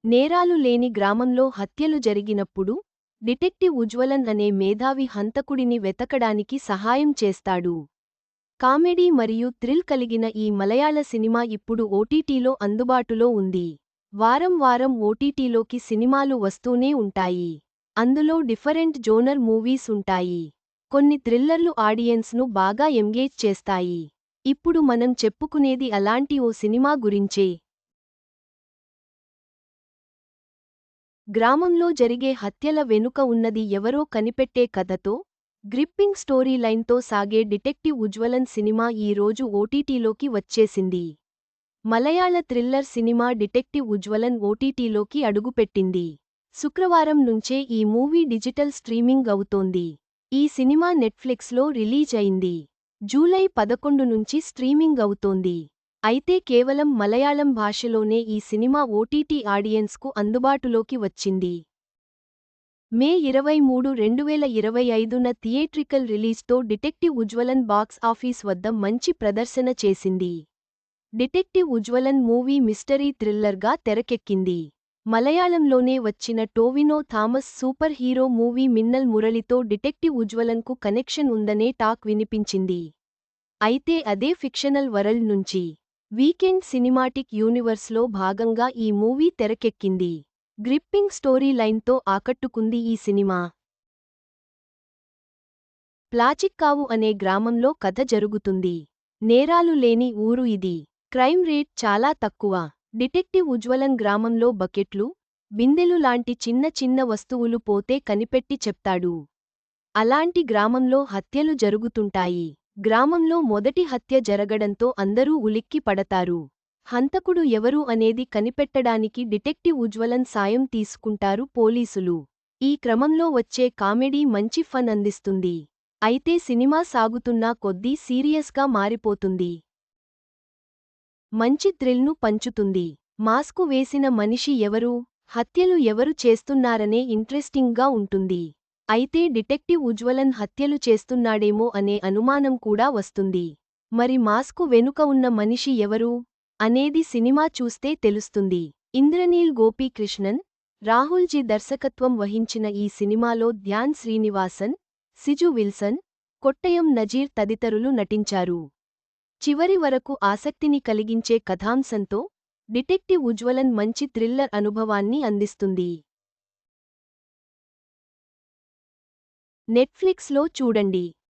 నేరాలు లేని గ్రామంలో హత్యలు జరిగినప్పుడు డిటెక్టివ్ ఉజ్వలన్ అనే మేధావి హంతకుడిని వెతకడానికి సహాయం చేస్తాడు. కామెడీ మరియు థ్రిల్ కలిగిన ఈ మలయాళ సినిమా ఇప్పుడు ఓటీటీలో అందుబాటులో ఉంది. వారం వారం ఓటీటీలోకి సినిమాలు వస్తూనే ఉంటాయి. అందులో డిఫరెంట్ జోనర్ మూవీస్ ఉంటాయి. కొన్ని థ్రిల్లర్లు ఆడియన్స్ను బాగా ఎంగేజ్ చేస్తాయి. ఇప్పుడు మనం చెప్పుకునేది అలాంటి ఓ సినిమా గురించే. గ్రామంలో జరిగే హత్యల వెనుక ఉన్నది ఎవరో కనిపెట్టే కథతో, గ్రిప్పింగ్ స్టోరీ లైన్తో సాగే డిటెక్టివ్ ఉజ్వలన్ సినిమా ఈ రోజు ఓటీటీలోకి వచ్చేసింది. మలయాళ థ్రిల్లర్ సినిమా డిటెక్టివ్ ఉజ్వలన్ ఓటీటీలోకి అడుగుపెట్టింది. శుక్రవారం నుంచే ఈ మూవీ డిజిటల్ స్ట్రీమింగ్ అవుతోంది. ఈ సినిమా నెట్ఫ్లిక్స్లో రిలీజ్ అయింది. జూలై 11 నుంచి స్ట్రీమింగ్ అవుతోంది. అయితే కేవలం మలయాళం భాషలోనే ఈ సినిమా ఓటీటీ ఆడియన్స్కు అందుబాటులోకి వచ్చింది. మే 23, 2025న థియేట్రికల్ రిలీజ్తో డిటెక్టివ్ ఉజ్వలన్ బాక్స్ ఆఫీస్ వద్ద మంచి ప్రదర్శన చేసింది. డిటెక్టివ్ ఉజ్వలన్ మూవీ మిస్టరీ థ్రిల్లర్గా తెరకెక్కింది. మలయాళంలోనే వచ్చిన Tovino Thomas super hero movie Minnal మురళితో డిటెక్టివ్ ఉజ్వలన్కు కనెక్షన్ ఉందనే టాక్ వినిపించింది. అయితే అదే ఫిక్షనల్ వరల్డ్ నుంచి వీకెండ్ సినిమాటిక్ యూనివర్స్లో భాగంగా ఈ మూవీ తెరకెక్కింది. గ్రిప్పింగ్ స్టోరీ లైన్తో ఆకట్టుకుంది ఈ సినిమా. ప్లాచిక్కావు అనే గ్రామంలో కథ జరుగుతుంది. నేరాలు లేని ఊరు ఇది. క్రైమ్ రేట్ చాలా తక్కువ. డిటెక్టివ్ ఉజ్వలన్ గ్రామంలో బకెట్లు, బిందెలు లాంటి చిన్న చిన్న వస్తువులు పోతే కనిపెట్టి చెప్తాడు. అలాంటి గ్రామంలో హత్యలు జరుగుతుంటాయి. గ్రామంలో మొదటి హత్య జరగడంతో అందరూ ఉలిక్కి పడతారు. హంతకుడు ఎవరు అనేది కనిపెట్టడానికి డిటెక్టివ్ ఉజ్వలన్ సాయం తీసుకుంటారు పోలీసులు. ఈ క్రమంలో వచ్చే కామెడీ మంచి ఫన్ అందిస్తుంది. అయితే సినిమా సాగుతున్నా కొద్దీ సీరియస్గా మారిపోతుంది. మంచి థ్రిల్ను పంచుతుంది. మాస్కు వేసిన మనిషి ఎవరు, హత్యలు ఎవరు చేస్తున్నారనే ఇంట్రెస్టింగ్గా ఉంటుంది. అయితే డిటెక్టివ్ ఉజ్వలన్ హత్యలు చేస్తున్నాడేమో అనే అనుమానం కూడా వస్తుంది. మరి మాస్కు వెనుక ఉన్న మనిషి ఎవరు అనేది సినిమా చూస్తే తెలుస్తుంది. ఇంద్రనీల్ గోపీకృష్ణన్, రాహుల్ జీ దర్శకత్వం వహించిన ఈ సినిమాలో ధ్యాన్ శ్రీనివాసన్, సిజు విల్సన్, కొట్టయం నజీర్ తదితరులు నటించారు. చివరి వరకు ఆసక్తిని కలిగించే కథాంశంతో డిటెక్టివ్ ఉజ్వలన్ మంచి థ్రిల్లర్ అనుభవాన్ని అందిస్తుంది. నెట్ఫ్లిక్స్లో చూడండి.